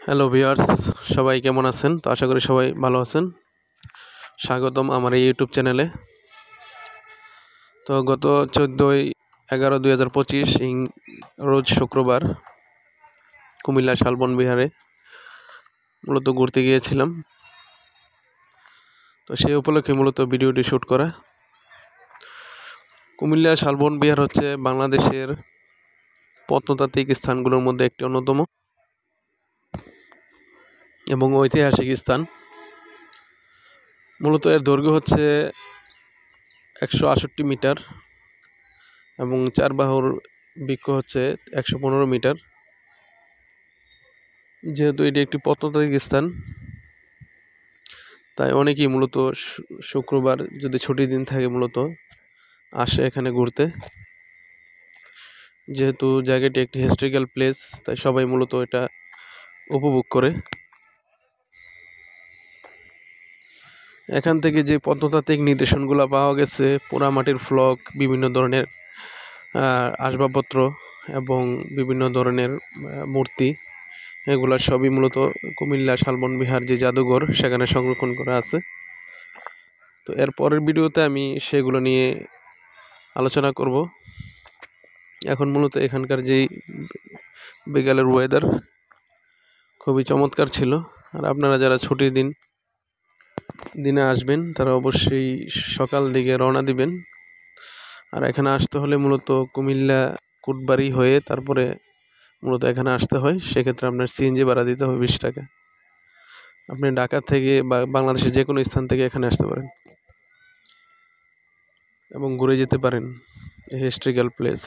Hello viewers, সবাই কেমন আছেন? তো আশা করি সবাই ভালো আছেন। স্বাগতম আমার এই ইউটিউব চ্যানেলে। তো গত 14/11/2025 রোজ শুক্রবার কুমিল্লা শালবন বিহারে মূলত ঘুরতে গিয়েছিলাম। তো সেই উপলক্ষে মূলত ভিডিওটি শ্যুট করা। কুমিল্লা শালবন বিহার হচ্ছে বাংলাদেশের প্রত্নতাত্ত্বিক স্থানগুলোর মধ্যে একটি অন্যতম এবং ঐতিহাসিক স্থান। মূলত এর দৈর্ঘ্য হচ্ছে 168 মিটার এবং চার বাহুর বৃক্ষ হচ্ছে 115 মিটার। যেহেতু এটি একটি প্রত্নতাত্ত্বিক স্থান, তাই অনেকেই মূলত শুক্রবার যদি ছুটির দিন থাকে মূলত আসে এখানে ঘুরতে। যেহেতু জায়গাটি একটি হিস্ট্রিক্যাল প্লেস, তাই সবাই মূলত এটা উপভোগ করে। এখান থেকে যে প্রত্নতাত্ত্বিক নিদর্শনগুলো পাওয়া গেছে, পোড়ামাটির ফ্লক, বিভিন্ন ধরনের আসবাবপত্র এবং বিভিন্ন ধরনের মূর্তি, এগুলো সবই মূলত কুমিল্লা শালবন বিহার যে জাদুঘর সেখানে সংরক্ষণ করা আছে। তো এর পরের ভিডিওতে আমি সেগুলো নিয়ে আলোচনা করব। এখন মূলত এখানকার যেই বিকালের ওয়েদার খুবই চমৎকার ছিল। আর আপনারা যারা ছুটির দিনে আসবেন তারা অবশ্যই সকাল দিকে রওনা দিবেন। আর এখানে আসতে হলে মূলত কুমিল্লা কুটবাড়ি হয়ে তারপরে মূলত এখানে আসতে হয়। সেক্ষেত্রে আপনার সিএনজি ভাড়া দিতে হবে 20 টাকা। আপনি ঢাকা থেকে বা বাংলাদেশের যে কোনো স্থান থেকে এখানে আসতে পারেন এবং ঘুরে যেতে পারেন হিস্ট্রিক্যাল প্লেস।